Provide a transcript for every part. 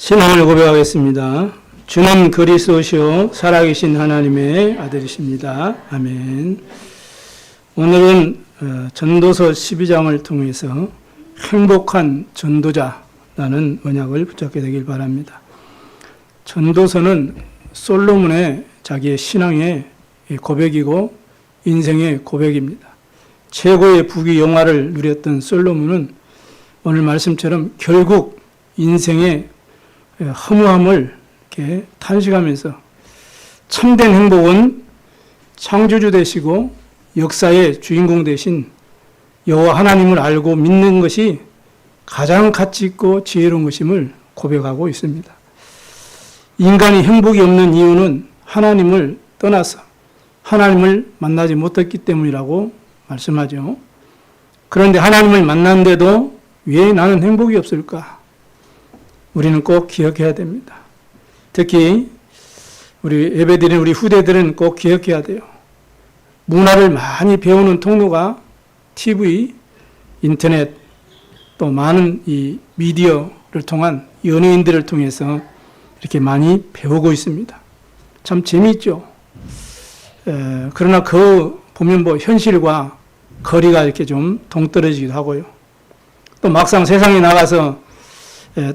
신앙을 고백하겠습니다. 주는 그리스도시요 살아계신 하나님의 아들이십니다. 아멘. 오늘은 전도서 12장을 통해서 행복한 전도자라는 언약을 붙잡게 되길 바랍니다. 전도서는 솔로몬의 자기의 신앙의 고백이고 인생의 고백입니다. 최고의 부귀 영화를 누렸던 솔로몬은 오늘 말씀처럼 결국 인생의 허무함을 이렇게 탄식하면서 참된 행복은 창조주 되시고 역사의 주인공 되신 여호와 하나님을 알고 믿는 것이 가장 가치 있고 지혜로운 것임을 고백하고 있습니다. 인간이 행복이 없는 이유는 하나님을 떠나서 하나님을 만나지 못했기 때문이라고 말씀하죠. 그런데 하나님을 만났는데도 왜 나는 행복이 없을까? 우리는 꼭 기억해야 됩니다. 특히 우리 예배드리는 우리 후대들은 꼭 기억해야 돼요. 문화를 많이 배우는 통로가 TV, 인터넷, 또 많은 이 미디어를 통한 연예인들을 통해서 이렇게 많이 배우고 있습니다. 참 재미있죠. 그러나 그 보면 현실과 거리가 이렇게 좀 동떨어지기도 하고요. 또 막상 세상에 나가서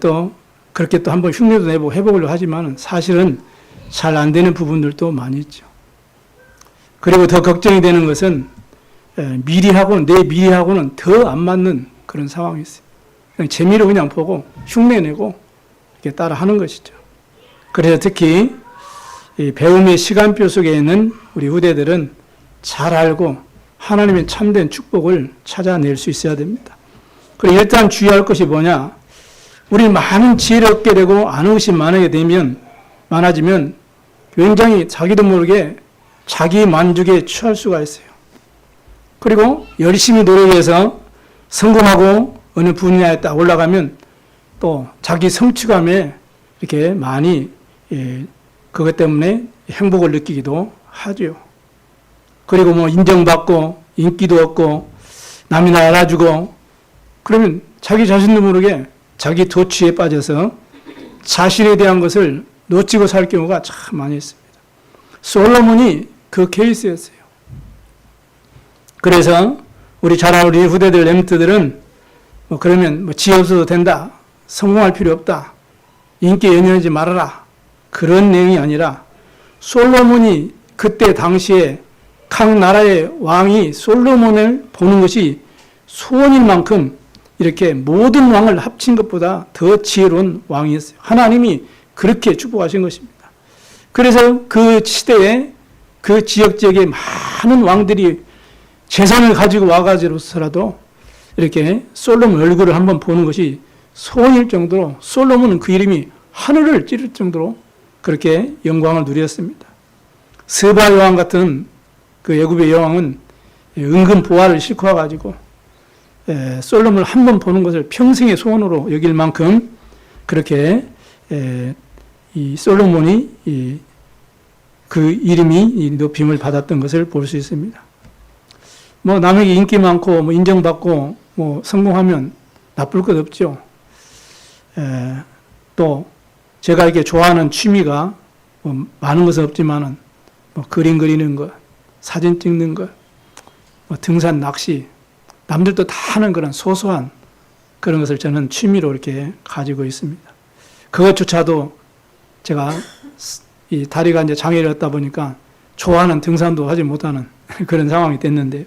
또 그렇게 또 한번 흉내도 내고 해보려고 하지만 사실은 잘 안 되는 부분들도 많이 있죠. 그리고 더 걱정이 되는 것은 미래하고는, 내 미래하고는 더 안 맞는 그런 상황이 있어요. 그냥 재미로 그냥 보고 흉내내고 이렇게 따라 하는 것이죠. 그래서 특히 이 배움의 시간표 속에 있는 우리 후대들은 잘 알고 하나님의 참된 축복을 찾아낼 수 있어야 됩니다. 그리고 일단 주의할 것이 뭐냐? 우리 많은 지혜를 얻게 되고 아는 것이 많아지면 굉장히 자기도 모르게 자기 만족에 취할 수가 있어요. 그리고 열심히 노력해서 성공하고 어느 분야에 딱 올라가면 또 자기 성취감에 이렇게 많이 그것 때문에 행복을 느끼기도 하죠. 그리고 인정받고 인기도 얻고 남이 나 알아주고 그러면 자기 자신도 모르게 자기 도취에 빠져서 자신에 대한 것을 놓치고 살 경우가 참 많이 있습니다. 솔로몬이 그 케이스였어요. 그래서 우리 자라는 우리 후대들 렘트들은 그러면 지혜 없어도 된다. 성공할 필요 없다. 인기 연연하지 말아라. 그런 내용이 아니라 솔로몬이 그때 당시에 각 나라의 왕이 솔로몬을 보는 것이 소원인 만큼 이렇게 모든 왕을 합친 것보다 더 지혜로운 왕이었어요. 하나님이 그렇게 축복하신 것입니다. 그래서 그 시대에 그 지역에 많은 왕들이 재산을 가지고 와가지고서라도 이렇게 솔로몬 얼굴을 한번 보는 것이 소원일 정도로 솔로몬은 그 이름이 하늘을 찌를 정도로 그렇게 영광을 누렸습니다. 스바 여왕 같은 그 애굽의 여왕은 은근 보화를 싣고 와가지고 솔로몬을 한 번 보는 것을 평생의 소원으로 여길 만큼 그렇게 이 솔로몬이 그 이름이 높임을 받았던 것을 볼 수 있습니다. 남에게 인기 많고 인정받고 성공하면 나쁠 것 없죠. 또 제가 이렇게 좋아하는 취미가 많은 것은 없지만은 그림 그리는 것, 사진 찍는 것, 등산, 낚시, 남들도 다 하는 그런 소소한 그런 것을 저는 취미로 이렇게 가지고 있습니다. 그것조차도 제가 이 다리가 이제 장애를 얻다 보니까 좋아하는 등산도 하지 못하는 그런 상황이 됐는데요.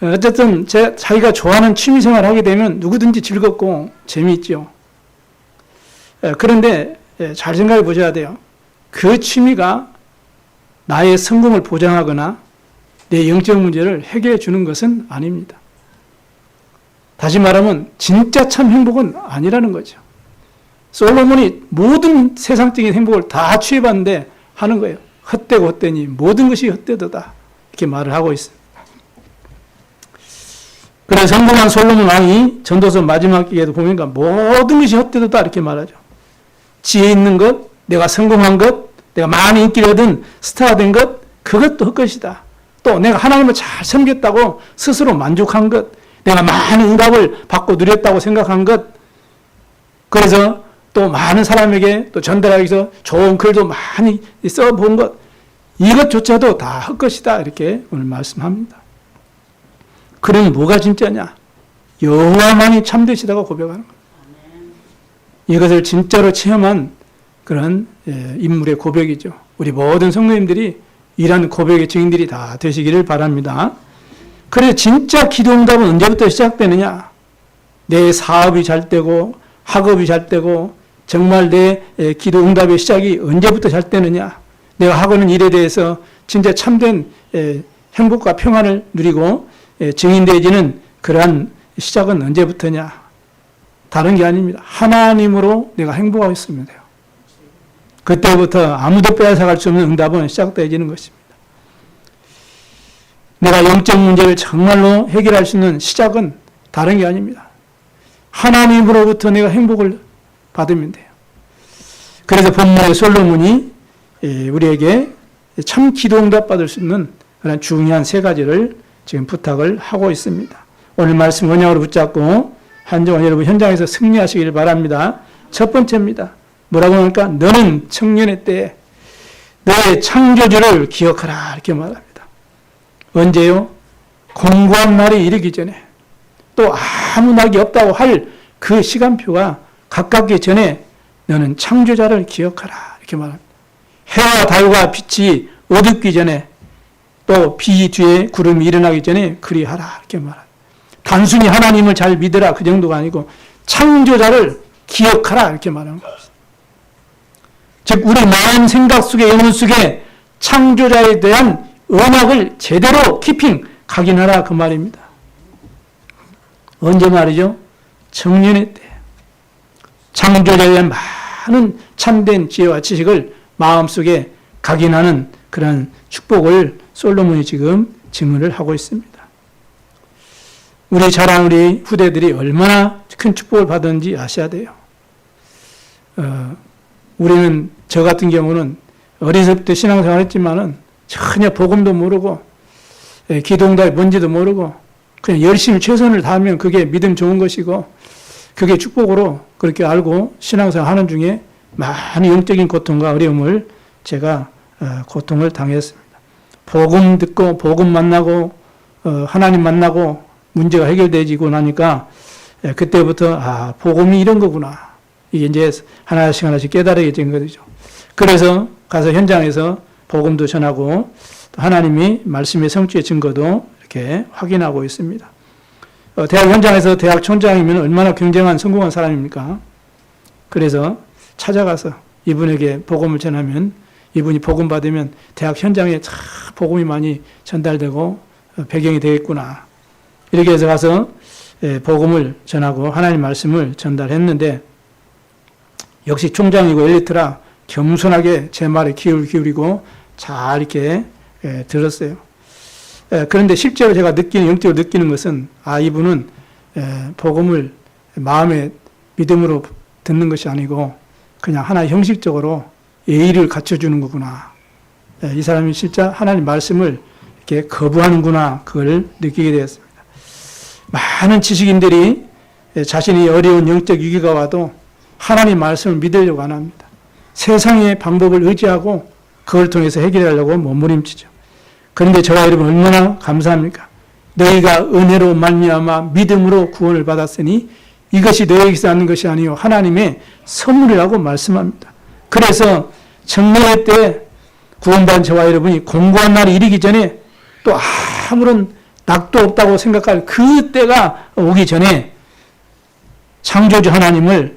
어쨌든 자기가 좋아하는 취미 생활을 하게 되면 누구든지 즐겁고 재미있죠. 그런데 잘 생각해 보셔야 돼요. 그 취미가 나의 성공을 보장하거나 내 영적 문제를 해결해 주는 것은 아닙니다. 다시 말하면 진짜 참 행복은 아니라는 거죠. 솔로몬이 모든 세상적인 행복을 다 취해봤는데 하는 거예요. 헛되고 헛되니 모든 것이 헛되도다. 이렇게 말을 하고 있습니다. 그래서 성공한 솔로몬 왕이 전도서 마지막 기에도 보면 모든 것이 헛되도다 이렇게 말하죠. 지혜 있는 것, 내가 성공한 것, 내가 많은 인기를 얻은 스타가 된 것, 그것도 헛것이다. 또 내가 하나님을 잘 섬겼다고 스스로 만족한 것, 내가 많은 응답을 받고 누렸다고 생각한 것, 그래서 또 많은 사람에게 또 전달하기 위해서 좋은 글도 많이 써본 것, 이것조차도 다 헛것이다. 이렇게 오늘 말씀합니다. 그러니 뭐가 진짜냐? 여호와만이 참되시다고 고백하는 겁니다. 이것을 진짜로 체험한 그런 인물의 고백이죠. 우리 모든 성도님들이 이런 고백의 증인들이 다 되시기를 바랍니다. 그래서 진짜 기도 응답은 언제부터 시작되느냐? 내 사업이 잘 되고 학업이 잘 되고 정말 내 기도 응답의 시작이 언제부터 잘 되느냐? 내가 하고 있는 일에 대해서 진짜 참된 행복과 평안을 누리고 증인되어지는 그러한 시작은 언제부터냐? 다른 게 아닙니다. 하나님으로 내가 행복하고 있으면 돼요. 그때부터 아무도 빼앗아갈 수 없는 응답은 시작되어지는 것입니다. 내가 영적 문제를 정말로 해결할 수 있는 시작은 다른 게 아닙니다. 하나님으로부터 내가 행복을 받으면 돼요. 그래서 본문의 솔로몬이 우리에게 참 기도 응답 받을 수 있는 그런 중요한 세 가지를 지금 부탁을 하고 있습니다. 오늘 말씀 언약으로 붙잡고 한정원 여러분 현장에서 승리하시길 바랍니다. 첫 번째입니다. 뭐라고 하니까 너는 청년의 때에 너의 창조주를 기억하라 이렇게 말합니다. 언제요? 공고한 날이 이르기 전에 또 아무 낙이 없다고 할 그 시간표가 가깝기 전에 너는 창조자를 기억하라 이렇게 말합니다. 해와 달과 빛이 어둡기 전에 또 비 뒤에 구름이 일어나기 전에 그리하라 이렇게 말합니다. 단순히 하나님을 잘 믿으라 그 정도가 아니고 창조자를 기억하라 이렇게 말하는 겁니다. 즉 우리 마음 생각 속에 영혼 속에 창조자에 대한 언약을 제대로 키핑 각인하라 그 말입니다. 언제 말이죠? 청년의 때 창조자에 대한 많은 참된 지혜와 지식을 마음속에 각인하는 그런 축복을 솔로몬이 지금 증언을 하고 있습니다. 우리 자란 우리 후대들이 얼마나 큰 축복을 받았는지 아셔야 돼요. 우리는 저 같은 경우는 어리서부터 신앙생활 했지만은 전혀 복음도 모르고 기도응답이 뭔지도 모르고 그냥 열심히 최선을 다하면 그게 믿음 좋은 것이고 그게 축복으로 그렇게 알고 신앙생활 하는 중에 많은 영적인 고통과 어려움을 제가 고통을 당했습니다. 복음 듣고 복음 만나고 하나님 만나고 문제가 해결되지고 나니까 그때부터 복음이 이런 거구나. 이게 이제 하나씩 하나씩 깨달게 된 거죠. 그래서 가서 현장에서 복음도 전하고 하나님이 말씀의 성취의 증거도 이렇게 확인하고 있습니다. 대학 현장에서 대학 촌장이면 얼마나 굉장한 성공한 사람입니까? 그래서 찾아가서 이분에게 복음을 전하면 이분이 복음 받으면 대학 현장에 참 복음이 많이 전달되고 배경이 되겠구나. 이렇게 해서 가서 복음을 전하고 하나님 말씀을 전달했는데 역시 총장이고 엘리트라 겸손하게 제 말에 귀를 기울이고 잘 이렇게 들었어요. 그런데 실제로 제가 영적으로 느끼는 것은 이분은 복음을 마음의 믿음으로 듣는 것이 아니고 그냥 하나의 형식적으로 예의를 갖춰주는 거구나. 이 사람이 진짜 하나님 말씀을 이렇게 거부하는구나. 그걸 느끼게 되었습니다. 많은 지식인들이 자신이 어려운 영적 위기가 와도 하나님 말씀을 믿으려고 안 합니다. 세상의 방법을 의지하고 그걸 통해서 해결하려고 몸부림치죠. 그런데 저와 여러분 얼마나 감사합니까? 너희가 은혜로 말미암아 믿음으로 구원을 받았으니 이것이 너희에게서 나는 것이 아니요 하나님의 선물이라고 말씀합니다. 그래서 청년의 때 구원받은 저와 여러분이 공고한 날이 이르기 전에 또 아무런 낙도 없다고 생각할 그 때가 오기 전에 창조주 하나님을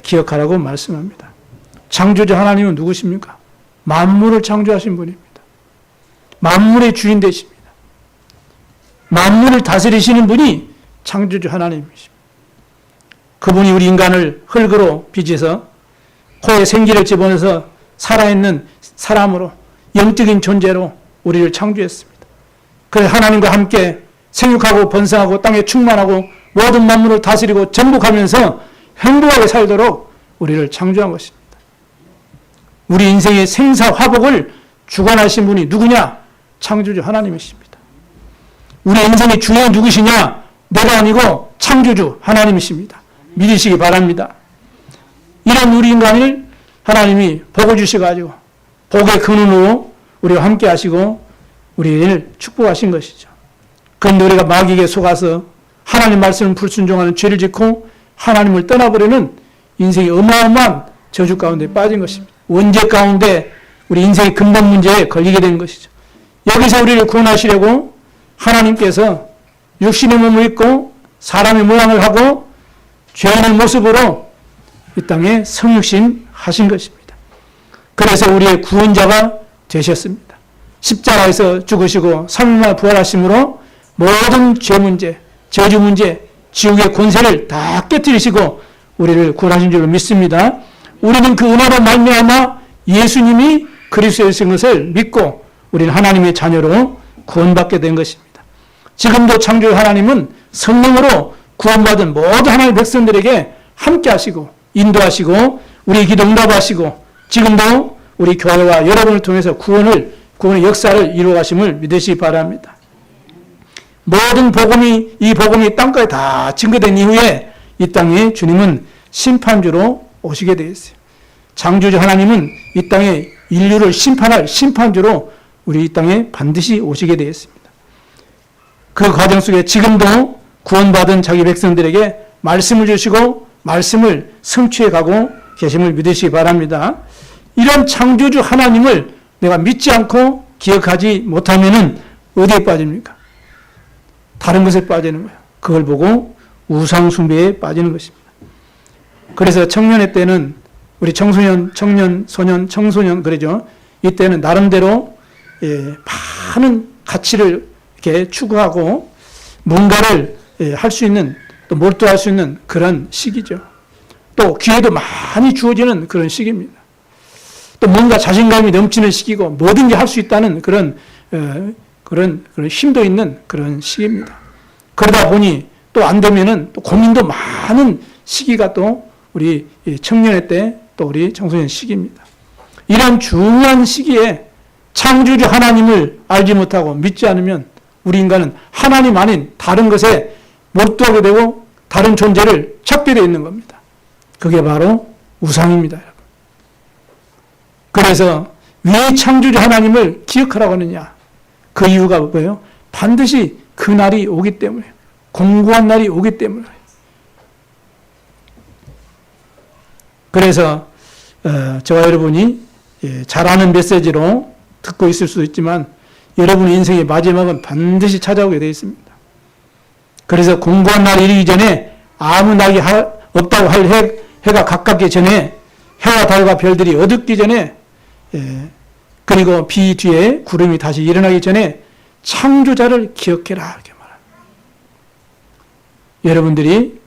기억하라고 말씀합니다. 창조주 하나님은 누구십니까? 만물을 창조하신 분입니다. 만물의 주인 되십니다. 만물을 다스리시는 분이 창조주 하나님이십니다. 그분이 우리 인간을 흙으로 빚어서 코에 생기를 집어넣어서 살아있는 사람으로 영적인 존재로 우리를 창조했습니다. 그래서 하나님과 함께 생육하고 번성하고 땅에 충만하고 모든 만물을 다스리고 정복하면서 행복하게 살도록 우리를 창조한 것입니다. 우리 인생의 생사화복을 주관하신 분이 누구냐? 창조주 하나님이십니다. 우리 인생의 주인은 누구시냐? 내가 아니고 창조주 하나님이십니다. 믿으시기 바랍니다. 이런 우리 인간을 하나님이 복을 주셔가지고 복의 근원으로 우리와 함께 하시고 우리를 축복하신 것이죠. 그런데 우리가 마귀에게 속아서 하나님 말씀을 불순종하는 죄를 짓고 하나님을 떠나버리는 인생이 어마어마한 저주 가운데 빠진 것입니다. 원죄 가운데 우리 인생의 근본 문제에 걸리게 된 것이죠. 여기서 우리를 구원하시려고 하나님께서 육신의 몸을 입고 사람의 모양을 하고 죄인의 모습으로 이 땅에 성육신 하신 것입니다. 그래서 우리의 구원자가 되셨습니다. 십자가에서 죽으시고 3일만에 부활하심으로 모든 죄 문제, 저주 문제, 지옥의 권세를 다 깨뜨리시고 우리를 구원하신 줄로 믿습니다. 우리는 그 은혜로 말미암아 예수님이 그리스도이신 것을 믿고 우리는 하나님의 자녀로 구원받게 된 것입니다. 지금도 창조 하나님은 성령으로 구원받은 모든 하나님의 백성들에게 함께 하시고 인도하시고 우리 기도 응답하시고 지금도 우리 교회와 여러분을 통해서 구원의 역사를 이루어가심을 믿으시기 바랍니다. 모든 이 복음이 땅까지 다 증거된 이후에 이 땅에 주님은 심판주로 오시게 되어 있어요. 창조주 하나님은 이 땅에 인류를 심판할 심판주로 우리 이 땅에 반드시 오시게 되어 있습니다. 그 과정 속에 지금도 구원받은 자기 백성들에게 말씀을 주시고 말씀을 성취해 가고 계심을 믿으시기 바랍니다. 이런 창조주 하나님을 내가 믿지 않고 기억하지 못하면은 어디에 빠집니까? 다른 것에 빠지는 거예요. 그걸 보고 우상 숭배에 빠지는 것입니다. 그래서 청년회 때는 우리 청소년, 청년, 소년, 청소년 그러죠. 이때는 나름대로 많은 가치를 이렇게 추구하고 뭔가를 할 수 있는 또 몰두할 수 있는 그런 시기죠. 또 기회도 많이 주어지는 그런 시기입니다. 또 뭔가 자신감이 넘치는 시기고 뭐든지 할 수 있다는 그런 힘도 있는 그런 시기입니다. 그러다 보니 또 안 되면은 또 고민도 많은 시기가 또 우리 청년회 때 또 우리 청소년 시기입니다. 이런 중요한 시기에 창조주 하나님을 알지 못하고 믿지 않으면 우리 인간은 하나님 아닌 다른 것에 몰두하게 되고 다른 존재를 찾게 되어 있는 겁니다. 그게 바로 우상입니다, 여러분. 그래서 왜 창조주 하나님을 기억하라고 하느냐? 그 이유가 뭐예요? 반드시 그 날이 오기 때문에, 공고한 날이 오기 때문에. 그래서 저와 여러분이 잘 아는 메시지로 듣고 있을 수도 있지만 여러분의 인생의 마지막은 반드시 찾아오게 되어 있습니다. 그래서 공고한 날이 이르기 전에 아무 낙이 없다고 할 해가 가깝기 전에 해와 달과 별들이 어둡기 전에 그리고 비 뒤에 구름이 다시 일어나기 전에 창조자를 기억해라 이렇게 말합니다. 여러분들이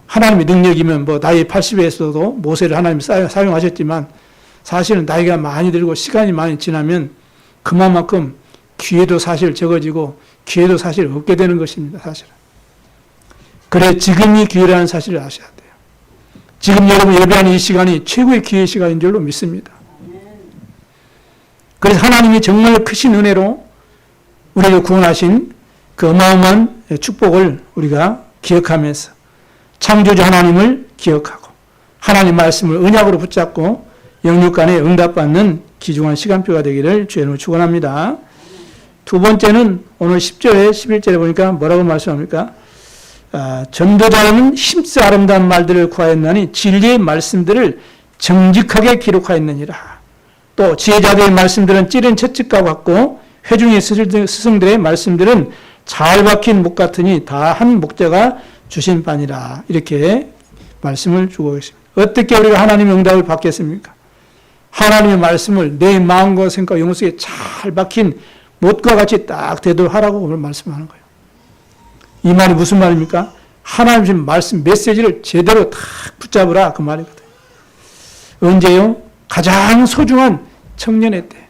하나님의 능력이면 나이 80에서도 모세를 하나님이 사용하셨지만 사실은 나이가 많이 들고 시간이 많이 지나면 그만큼 기회도 사실 적어지고 기회도 사실 없게 되는 것입니다. 사실은. 그래 지금이 기회라는 사실을 아셔야 돼요. 지금 여러분 예배하는 이 시간이 최고의 기회 시간인 줄로 믿습니다. 그래서 하나님이 정말 크신 은혜로 우리를 구원하신 그 어마어마한 축복을 우리가 기억하면서 창조주 하나님을 기억하고 하나님 말씀을 언약으로 붙잡고 영육간에 응답받는 귀중한 시간표가 되기를 주의 이름으로 축원합니다. 두 번째는 오늘 10절에 11절에 보니까 뭐라고 말씀합니까? 전도자는 힘써 아름다운 말들을 구하였나니 진리의 말씀들을 정직하게 기록하였느니라. 또 지혜자들의 말씀들은 찌른 채찍과 같고 회중의 스승들의 말씀들은 잘 박힌 목 같으니 다 한 목자가 주신 바니라. 이렇게 말씀을 주고 계십니다. 어떻게 우리가 하나님의 응답을 받겠습니까? 하나님의 말씀을 내 마음과 생각과 영혼 속에 잘 박힌 못과 같이 딱 되도록하라고 오늘 말씀하는 거예요. 이 말이 무슨 말입니까? 하나님 주신 말씀 메시지를 제대로 딱 붙잡으라 그 말이거든요. 언제요? 가장 소중한 청년의 때.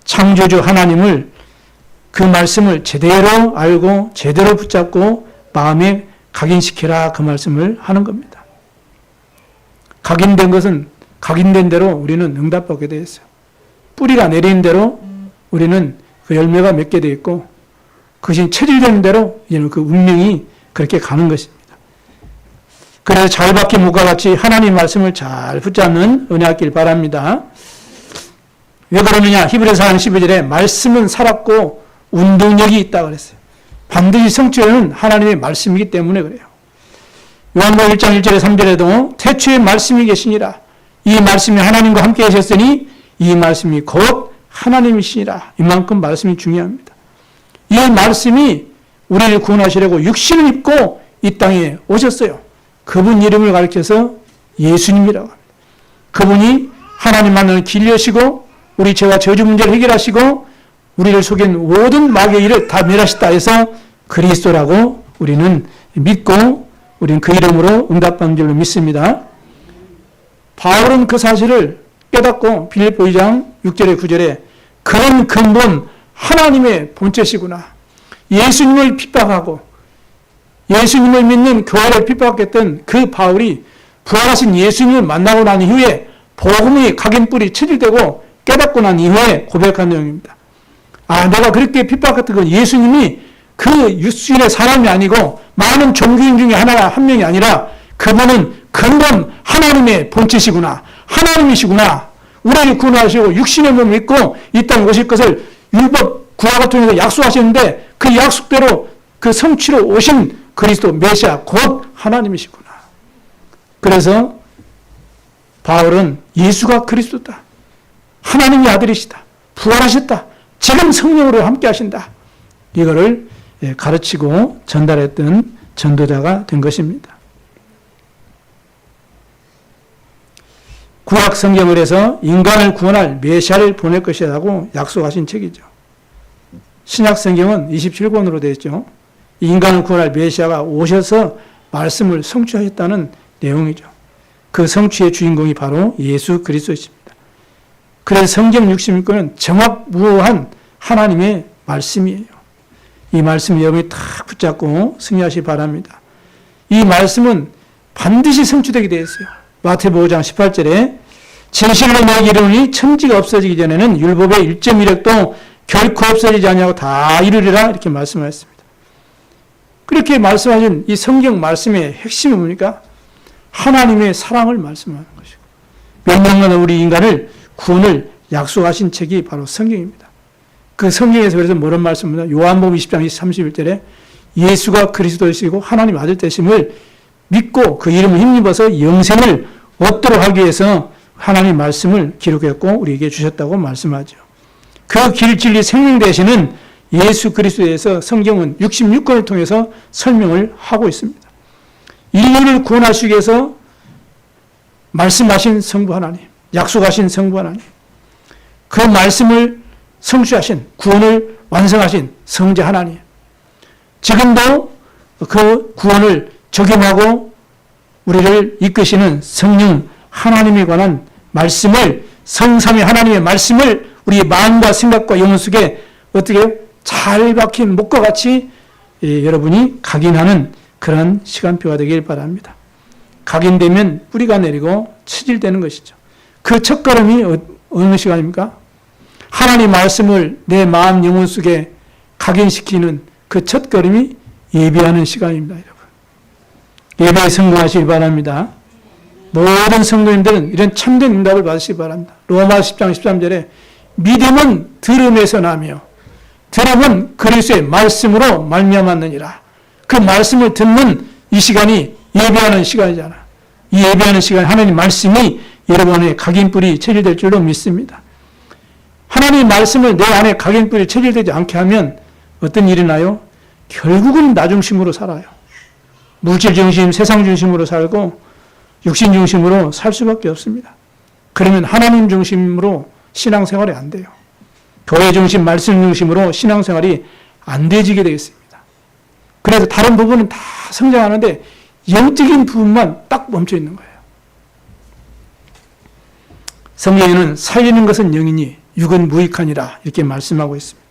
창조주 하나님을 그 말씀을 제대로 알고 제대로 붙잡고 마음에 각인시키라 그 말씀을 하는 겁니다. 각인된 것은 각인된 대로 우리는 응답받게 되어 있어요. 뿌리가 내리는 대로 우리는 그 열매가 맺게 되어 있고 그것이 체질되는 대로 이제는 그 운명이 그렇게 가는 것입니다. 그래서 잘 박힌 목과 같이 하나님 말씀을 잘 붙잡는 은혜 얻길 바랍니다. 왜 그러느냐? 히브리서 4장 12절에 말씀은 살았고 운동력이 있다고 그랬어요. 반드시 성취하는 하나님의 말씀이기 때문에 그래요. 요한복음 1장 1절에 3절에도 태초에 말씀이 계시니라. 이 말씀이 하나님과 함께 하셨으니 이 말씀이 곧 하나님이시니라. 이만큼 말씀이 중요합니다. 이 말씀이 우리를 구원하시려고 육신을 입고 이 땅에 오셨어요. 그분 이름을 가리켜서 예수님이라고 합니다. 그분이 하나님 만나는 길 여시고 우리 죄와 저주 문제를 해결하시고 우리를 속인 모든 마귀의 일을 다 멸하셨다 해서 그리스도라고 우리는 믿고 우리는 그 이름으로 응답받는 줄로 믿습니다. 바울은 그 사실을 깨닫고 빌립보 2장 6절에 9절에 그런 근본 하나님의 본체시구나. 예수님을 핍박하고 예수님을 믿는 교회를 핍박했던 그 바울이 부활하신 예수님을 만나고 난 이후에 복음이 각인뿔이 체질되고 깨닫고 난 이후에 고백한 내용입니다. 아, 내가 그렇게 핍박했던 그 예수님이 그 육신의 사람이 아니고 많은 종교인 중에 한 명이 아니라 그분은 근본 하나님의 본체시구나. 하나님이시구나. 우리를 구원하시고 육신의 몸을 입고 이 땅에 오실 것을 율법 구약을 통해서 약속하셨는데 그 약속대로 그 성취로 오신 그리스도 메시아 곧 하나님이시구나. 그래서 바울은 예수가 그리스도다. 하나님의 아들이시다. 부활하셨다. 지금 성령으로 함께 하신다. 이거를 가르치고 전달했던 전도자가 된 것입니다. 구약 성경을 해서 인간을 구원할 메시아를 보낼 것이라고 약속하신 책이죠. 신약 성경은 27권으로 되어 있죠. 인간을 구원할 메시아가 오셔서 말씀을 성취하셨다는 내용이죠. 그 성취의 주인공이 바로 예수 그리스도이십니다. 그래서 성경 66권은 정확무오한 하나님의 말씀이에요. 이 말씀 여러분이 딱 붙잡고 승리하시기 바랍니다. 이 말씀은 반드시 성취되게 되어 있어요. 마태복음 5장 18절에 진실로 내게 이르노니 천지가 없어지기 전에는 율법의 1.1획도 결코 없어지지 아니하고 다 이루리라 이렇게 말씀하셨습니다. 그렇게 말씀하신 이 성경 말씀의 핵심이 뭡니까? 하나님의 사랑을 말씀하는 것이고 멸망하는 우리 인간을 구원을 약속하신 책이 바로 성경입니다. 그 성경에서 그래서 뭐런 말씀입니다. 요한복음 20장 31절에 예수가 그리스도이시고 하나님 아들 되심을 믿고 그 이름을 힘입어서 영생을 얻도록 하기 위해서 하나님 말씀을 기록했고 우리에게 주셨다고 말씀하죠. 그 길, 진리, 생명 되시는 예수 그리스도에 대해서 성경은 66권을 통해서 설명을 하고 있습니다. 인류를 구원하시기 위해서 말씀하신 성부 하나님, 약속하신 성부 하나님, 그 말씀을 성취하신, 구원을 완성하신 성자 하나님, 지금도 그 구원을 적용하고 우리를 이끄시는 성령 하나님에 관한 말씀을, 성삼위 하나님의 말씀을 우리 마음과 생각과 영혼 속에 어떻게 잘 박힌 목과 같이 여러분이 각인하는 그런 시간표가 되길 바랍니다. 각인되면 뿌리가 내리고 체질되는 것이죠. 그 첫걸음이 어느 시간입니까? 하나님 말씀을 내 마음 영혼 속에 각인시키는 그 첫걸음이 예배하는 시간입니다. 여러분. 예배에 성공하시기 바랍니다. 모든 성도님들은 이런 참된 응답을 받으시기 바랍니다. 로마 10장 13절에 믿음은 들음에서 나며 들음은 그리스도의 말씀으로 말미암았느니라. 그 말씀을 듣는 이 시간이 예배하는 시간이잖아. 이 예배하는 시간 하나님 말씀이 여러분의 각인뿔이 체질될 줄로 믿습니다. 하나님 말씀을 내 안에 각인뿔이 체질되지 않게 하면 어떤 일이 나요? 결국은 나 중심으로 살아요. 물질 중심, 세상 중심으로 살고 육신 중심으로 살 수밖에 없습니다. 그러면 하나님 중심으로 신앙생활이 안 돼요. 교회 중심, 말씀 중심으로 신앙생활이 안 되지게 되겠습니다. 그래서 다른 부분은 다 성장하는데 영적인 부분만 딱 멈춰 있는 거예요. 성경에는 살리는 것은 영이니 육은 무익하니라 이렇게 말씀하고 있습니다.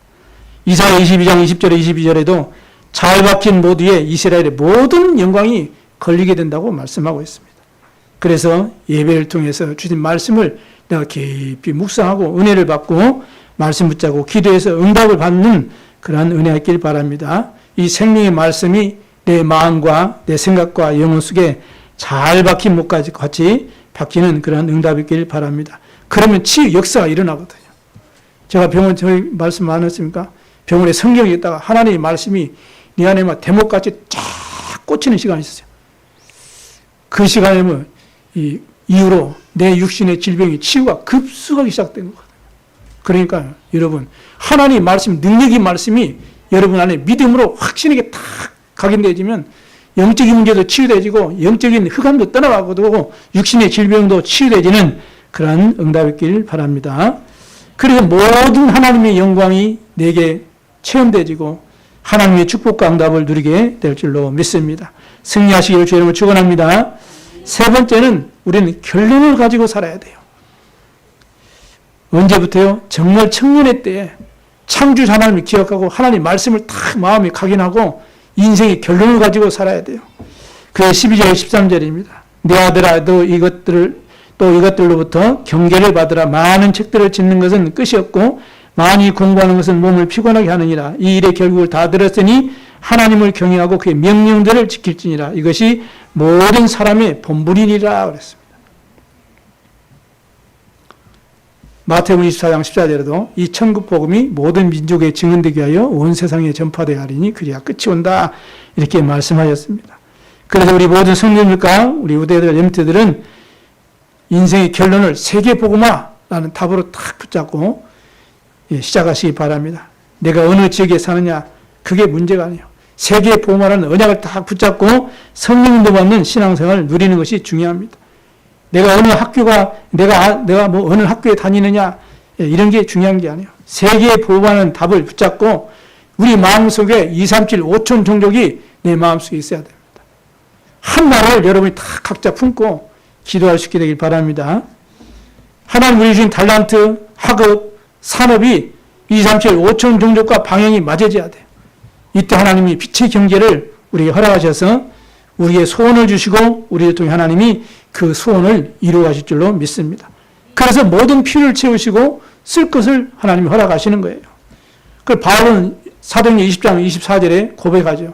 이사야 22장 20절에 22절에도 잘 박힌 모두에 이스라엘의 모든 영광이 걸리게 된다고 말씀하고 있습니다. 그래서 예배를 통해서 주신 말씀을 내가 깊이 묵상하고 은혜를 받고 말씀 붙잡고 기도해서 응답을 받는 그러한 은혜가 있길 바랍니다. 이 생명의 말씀이 내 마음과 내 생각과 영혼 속에 잘 박힌 목까지 같이 박히는 그런 응답이 있길 바랍니다. 그러면 치유 역사가 일어나거든요. 제가 병원 저희 말씀 안 했습니까? 병원에 성경이 있다가 하나님의 말씀이 네 안에 막 대목같이 쫙 꽂히는 시간이 있었어요. 그 시간에 뭐 이 이후로 내 육신의 질병이 치유가 급속하게 시작된 거거든요. 그러니까 여러분 하나님의 말씀, 능력의 말씀이 여러분 안에 믿음으로 확신하게 탁 각인되어지면 영적인 문제도 치유되어지고 영적인 흑암도 떠나가고 육신의 질병도 치유되어지는 그런 응답이 있길 바랍니다. 그래서 모든 하나님의 영광이 내게 체험되어지고 하나님의 축복과 응답을 누리게 될 줄로 믿습니다. 승리하시기를 주의 이름으로 축원합니다. 세 번째는 우리는 결론을 가지고 살아야 돼요. 언제부터요? 정말 청년의 때에 창조주 하나님을 기억하고 하나님 말씀을 딱 마음에 각인하고 인생의 결론을 가지고 살아야 돼요. 그게 12절 13절입니다. 내 아들아 또 이것들로부터 경계를 받으라. 많은 책들을 짓는 것은 끝이 없고 많이 공부하는 것은 몸을 피곤하게 하느니라. 이 일의 결국을 다 들었으니 하나님을 경외하고 그의 명령들을 지킬지니라. 이것이 모든 사람의 본분이니라 그랬습니다. 마태복음 24장 14절에도 이 천국 복음이 모든 민족에 증언되게 하여 온 세상에 전파되어 하리니 그리야 끝이 온다 이렇게 말씀하셨습니다. 그래서 우리 모든 성도님과 우리 후대들, 렘트들은 인생의 결론을 세계 복음화라는 답으로 딱 붙잡고 시작하시기 바랍니다. 내가 어느 지역에 사느냐 그게 문제가 아니에요. 세계 복음화라는 언약을 딱 붙잡고 성령도 받는 신앙생활을 누리는 것이 중요합니다. 내가 어느 학교가 내가 뭐 어느 학교에 다니느냐 이런 게 중요한 게 아니에요. 세계 복음화라는 답을 붙잡고 우리 마음속에 237 5천 종족이 내 마음속에 있어야 됩니다. 한 나라를 여러분이 다 각자 품고 기도할 수 있게 되길 바랍니다. 하나님 우리 주신 달란트, 학업, 산업이 237 5천 종족과 방향이 맞아져야 돼요. 이때 하나님이 빛의 경계를 우리에게 허락하셔서 우리에게 소원을 주시고 우리를 통해 하나님이 그 소원을 이루어 가실 줄로 믿습니다. 그래서 모든 필요를 채우시고 쓸 것을 하나님이 허락하시는 거예요. 그 바울은 사도행전 20장 24절에 고백하죠.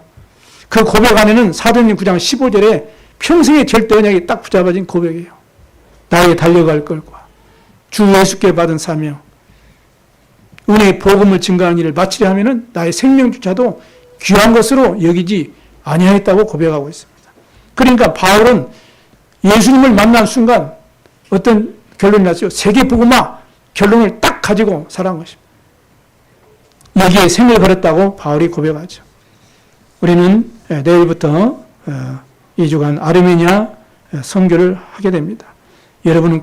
그 고백 안에는 사도행전 9장 15절에 평생의 절대 언약이 딱 붙잡아진 고백이에요. 나에게 달려갈 것과 주 예수께 받은 사명, 은혜의 복음을 증거하는 일을 마치려 하면은 나의 생명조차도 귀한 것으로 여기지 아니하였다고 고백하고 있습니다. 그러니까 바울은 예수님을 만난 순간 어떤 결론이 났어요? 세계 복음화 결론을 딱 가지고 살아간 것입니다. 여기에 생을 걸었다고 바울이 고백하죠. 우리는 내일부터 2주간 아르메니아 선교를 하게 됩니다. 여러분은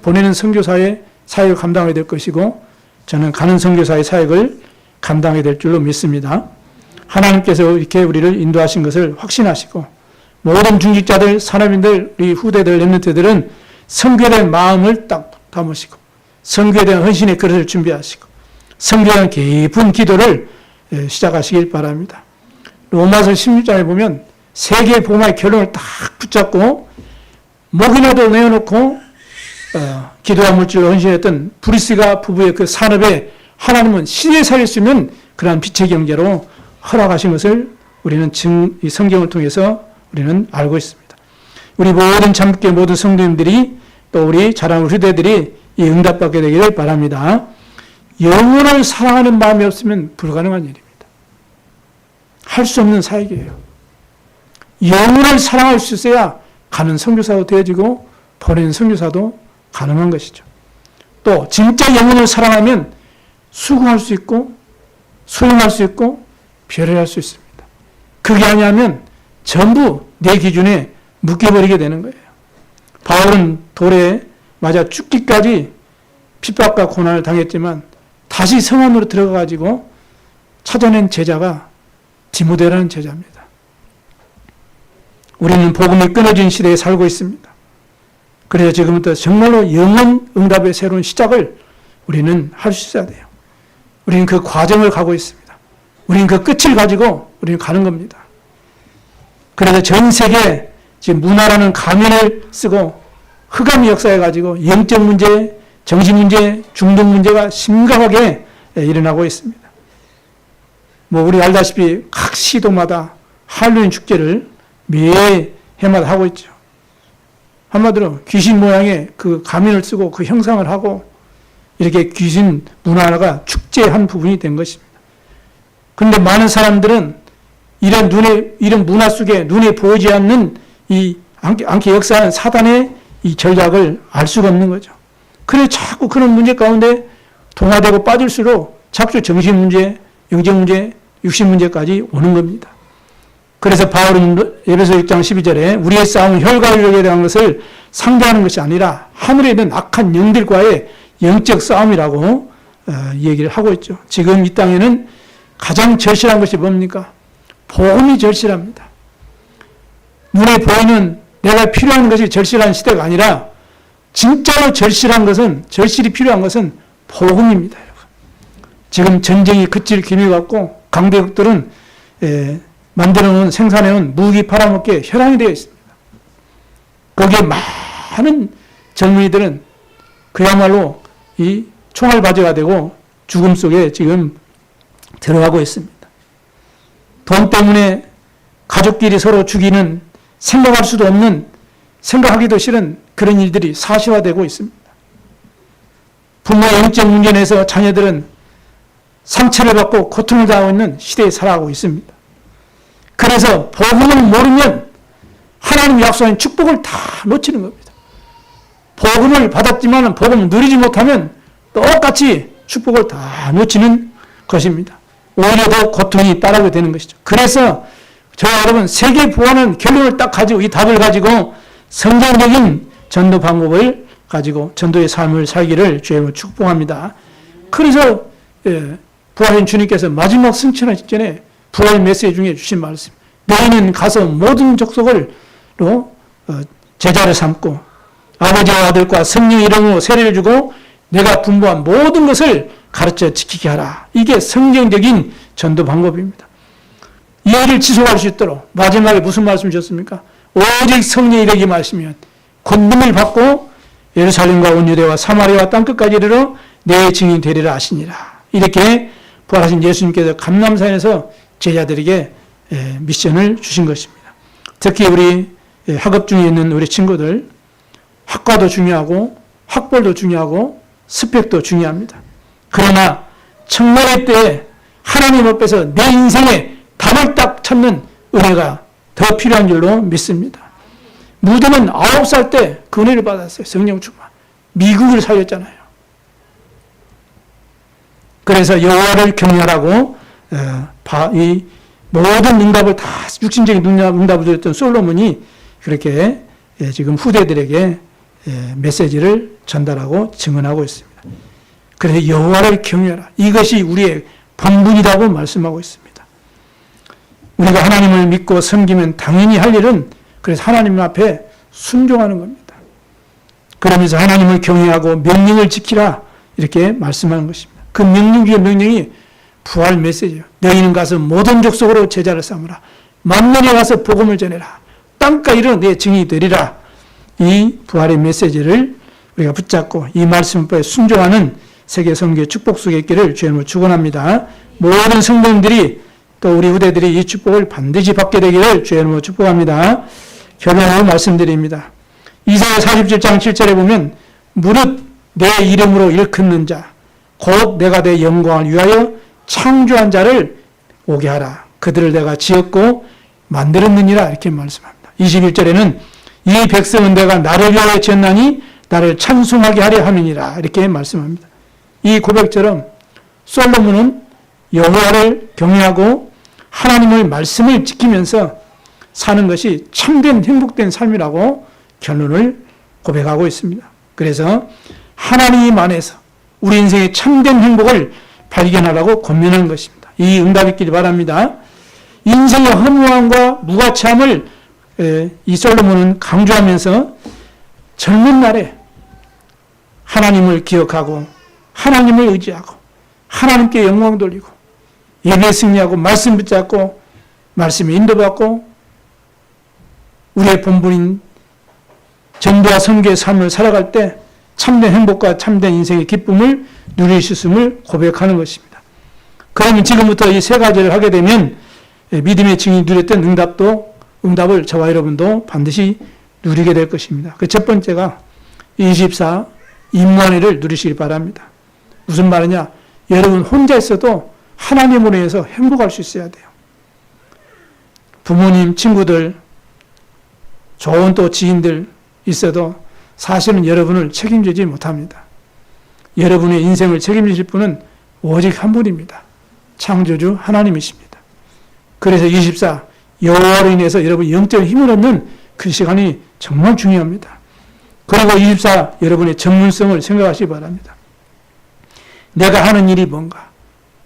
보내는 선교사의 사역을 감당하게 될 것이고 저는 가는 선교사의 사역을 감당하게 될 줄로 믿습니다. 하나님께서 이렇게 우리를 인도하신 것을 확신하시고 모든 중직자들, 산업인들, 우리 후대들, 렘넌트들은 선교에 대한 마음을 딱 담으시고 선교에 대한 헌신의 그릇을 준비하시고 선교에 대한 깊은 기도를 시작하시길 바랍니다. 로마서 16장에 보면 세계 복음화의 결론을 딱 붙잡고 목이라도 내어놓고 기도와 물질로 헌신했던 브리스가 부부의 그 산업에 하나님은 신의 살릴 수 있는 그러한 빛의 경제로 허락하신 것을 우리는 이 성경을 통해서 우리는 알고 있습니다. 우리 모든 참깨 모든 성도님들이 또 우리 자라는 후대들이 이 응답받게 되기를 바랍니다. 영혼을 사랑하는 마음이 없으면 불가능한 일입니다. 할 수 없는 사역이에요. 영혼을 사랑할 수 있어야 가는 선교사도 되어지고 보내는 선교사도 가능한 것이죠. 또 진짜 영혼을 사랑하면 수고할 수 있고 수용할 수 있고 배려할 수 있습니다. 그게 아니하면 전부 내 기준에 묶여버리게 되는 거예요. 바울은 돌에 맞아 죽기까지 핍박과 고난을 당했지만 다시 성 안으로 들어가가지고 찾아낸 제자가 디모데라는 제자입니다. 우리는 복음이 끊어진 시대에 살고 있습니다. 그래서 지금부터 정말로 영혼 응답의 새로운 시작을 우리는 할 수 있어야 돼요. 우리는 그 과정을 가고 있습니다. 우리는 그 끝을 가지고 우리는 가는 겁니다. 그래서 전 세계 지금 문화라는 가면을 쓰고 흑암의 역사에 가지고 영적 문제, 정신 문제, 중독 문제가 심각하게 일어나고 있습니다. 우리 알다시피 각 시도마다 할로윈 축제를 매 해마다 하고 있죠. 한마디로 귀신 모양의 그 가면을 쓰고 그 형상을 하고 이렇게 귀신 문화가 축제한 부분이 된 것입니다. 그런데 많은 사람들은 이런 문화 속에 눈에 보이지 않는 이 안개 역사하는 사단의 이 전략을 알 수가 없는 거죠. 그래서 자꾸 그런 문제 가운데 동화되고 빠질수록 자꾸 정신 문제, 영적 문제, 육신 문제까지 오는 겁니다. 그래서 바울은 에베소 6장 12절에 우리의 싸움은 혈과 육에 대한 것을 상대하는 것이 아니라 하늘에 있는 악한 영들과의 영적 싸움이라고 얘기를 하고 있죠. 지금 이 땅에는 가장 절실한 것이 뭡니까? 복음이 절실합니다. 눈에 보이는 내가 필요한 것이 절실한 시대가 아니라 진짜로 절실히 필요한 것은 복음입니다. 여러분. 지금 전쟁이 그칠 기미 같고 강대국들은 만들어놓은 생산해온 무기 팔아먹기에 혈안이 되어 있습니다. 거기에 많은 젊은이들은 그야말로 이 총알바지가 되고 죽음 속에 지금 들어가고 있습니다. 돈 때문에 가족끼리 서로 죽이는 생각할 수도 없는, 생각하기도 싫은 그런 일들이 사실화되고 있습니다. 부모의 영적 문제 내서 자녀들은 상처를 받고 고통을 당하고 있는 시대에 살아가고 있습니다. 그래서 복음을 모르면 하나님 약속한 축복을 다 놓치는 겁니다. 복음을 받았지만 복음을 누리지 못하면 똑같이 축복을 다 놓치는 것입니다. 오히려 더 고통이 따르게 되는 것이죠. 그래서 저와 여러분 세계 부활은 결론을 딱 가지고 이 답을 가지고 성경적인 전도 방법을 가지고 전도의 삶을 살기를 주님으로 축복합니다. 그래서 부활인 주님께서 마지막 승천하기 직전에 부활 메시지 중에 주신 말씀, 너희는 가서 모든 족속으로 제자를 삼고 아버지와 아들과 성령 이름으로 세례를 주고 내가 분부한 모든 것을 가르쳐 지키게 하라. 이게 성경적인 전도 방법입니다. 이 일을 지속할 수 있도록 마지막에 무슨 말씀 주셨습니까? 오직 성령이 이르기 말씀이면 권능을 받고 예루살렘과 온 유대와 사마리아와 땅끝까지 이르러 내 증인이 되리라 하시니라. 이렇게 부활하신 예수님께서 감람산에서 제자들에게 미션을 주신 것입니다. 특히 우리 학업 중에 있는 우리 친구들, 학과도 중요하고 학벌도 중요하고 스펙도 중요합니다. 그러나 청년의 때에 하나님 앞에서 내 인생에 답을 딱 찾는 은혜가 더 필요한 줄로 믿습니다. 무드는 9살 때 그 은혜를 받았어요. 성령 충만. 미국을 살렸잖아요. 그래서 여호와를 경외하라고 이 모든 응답을 다 육신적인 응답을 드렸던 솔로몬이 그렇게 지금 후대들에게 메시지를 전달하고 증언하고 있습니다. 그래서 여호와를 경외하라. 이것이 우리의 본분이라고 말씀하고 있습니다. 우리가 하나님을 믿고 섬기면 당연히 할 일은 그래서 하나님 앞에 순종하는 겁니다. 그러면서 하나님을 경외하고 명령을 지키라 이렇게 말씀하는 것입니다. 그 명령 중에 명령이 부활 메시지예요. 너희는 가서 모든 족속으로 제자를 삼으라. 만민에 가서 복음을 전해라. 땅과 이르러 내 증인이 되리라. 이 부활의 메시지를 우리가 붙잡고 이 말씀에 순종하는 세계 선교의 축복 속에 있기를 주님으로 축원합니다. 모든 성도님들이 또 우리 후대들이 이 축복을 반드시 받게 되기를 주님으로 축복합니다. 결론으로 말씀드립니다. 이사야 47장 7절에 보면 무릇 내 이름으로 일컫는 자 곧 내가 내 영광을 위하여 창조한 자를 오게 하라. 그들을 내가 지었고 만들었느니라 이렇게 말씀합니다. 21절에는 이 백성은 내가 나를 위하여 지었나니 나를 찬송하게 하려 함이니라 이렇게 말씀합니다. 이 고백처럼 솔로몬은 여호와를 경외하고 하나님의 말씀을 지키면서 사는 것이 참된 행복된 삶이라고 결론을 고백하고 있습니다. 그래서 하나님 안에서 우리 인생의 참된 행복을 발견하라고 권면하는 것입니다. 이 응답 있기를 바랍니다. 인생의 허무함과 무가치함을 이 솔로몬은 강조하면서 젊은 날에 하나님을 기억하고 하나님을 의지하고 하나님께 영광 돌리고 예배 승리하고 말씀 붙잡고 말씀에 인도받고 우리의 본분인 전도와 선교의 삶을 살아갈 때 참된 행복과 참된 인생의 기쁨을 누릴 수 있음을 고백하는 것입니다. 그러면 지금부터 이 세 가지를 하게 되면 믿음의 증인이 누렸던 응답을 저와 여러분도 반드시 누리게 될 것입니다. 그 첫 번째가 24 임만회를 누리시길 바랍니다. 무슨 말이냐? 여러분 혼자 있어도 하나님으로 인해서 행복할 수 있어야 돼요. 부모님, 친구들, 좋은 또 지인들 있어도 사실은 여러분을 책임지지 못합니다. 여러분의 인생을 책임지실 분은 오직 한 분입니다. 창조주 하나님이십니다. 그래서 24 여호와로 인해서 여러분 영적인 힘을 얻는 그 시간이 정말 중요합니다. 그리고 24 여러분의 전문성을 생각하시기 바랍니다. 내가 하는 일이 뭔가,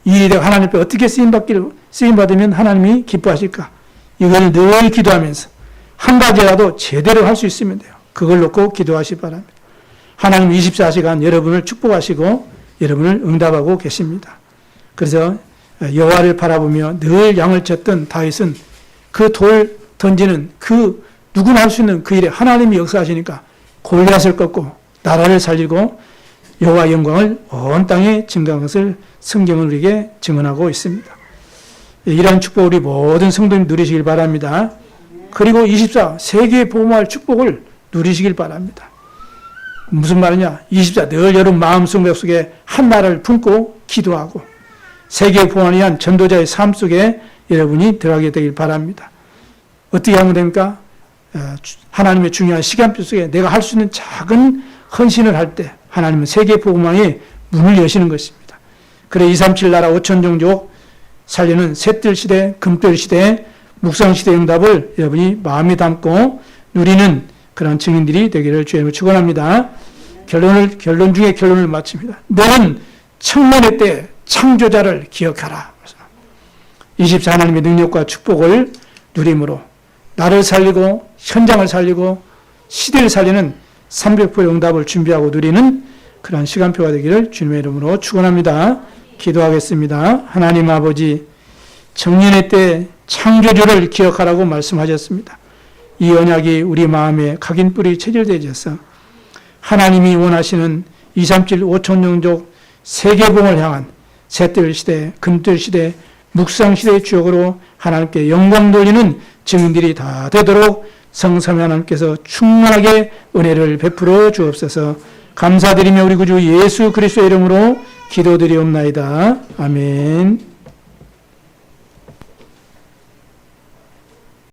이 일이 내가 하나님 앞에 어떻게 쓰임받으면 하나님이 기뻐하실까, 이걸 늘 기도하면서 한 가지라도 제대로 할 수 있으면 돼요. 그걸 놓고 기도하시기 바랍니다. 하나님 24시간 여러분을 축복하시고 여러분을 응답하고 계십니다. 그래서 여호와를 바라보며 늘 양을 쳤던 다윗은 그 돌 던지는 그 누구나 할 수 있는 그 일에 하나님이 역사하시니까 골리앗을 꺾고 나라를 살리고 여호와 영광을 온 땅에 증거한 것을 성경은 우리에게 증언하고 있습니다. 이러한 축복 우리 모든 성도님 누리시길 바랍니다. 그리고 24 세계에 복음할 축복을 누리시길 바랍니다. 무슨 말이냐? 24 늘 여러분 마음속에 한 나라를 품고 기도하고 세계 복음을 위한 전도자의 삶 속에 여러분이 들어가게 되길 바랍니다. 어떻게 하면 됩니까? 하나님의 중요한 시간표 속에 내가 할 수 있는 작은 헌신을 할 때 하나님은 세계 복음왕의 문을 여시는 것입니다. 그래 237 나라 5천 종족 살리는 셋들 시대, 금들 시대, 묵상 시대 응답을 여러분이 마음에 담고 누리는 그런 증인들이 되기를 주님을 축원합니다. 결론 중에 결론을 마칩니다. 너는 청년의 때 창조자를 기억하라. 24 하나님의 능력과 축복을 누림으로 나를 살리고 현장을 살리고 시대를 살리는 300%의 응답을 준비하고 누리는 그런 시간표가 되기를 주님의 이름으로 축원합니다. 기도하겠습니다. 하나님 아버지, 청년의 때 창조주를 기억하라고 말씀하셨습니다. 이 언약이 우리 마음에 각인뿌리 체질되어져서 하나님이 원하시는 237 5천 종족 세계봉을 향한 셋들 시대, 금들 시대, 묵상 시대의 주역으로 하나님께 영광 돌리는 증인들이 다 되도록 성삼위 하나님께서 충만하게 은혜를 베풀어 주옵소서. 감사드리며 우리 구주 예수 그리스도의 이름으로 기도드리옵나이다. 아멘.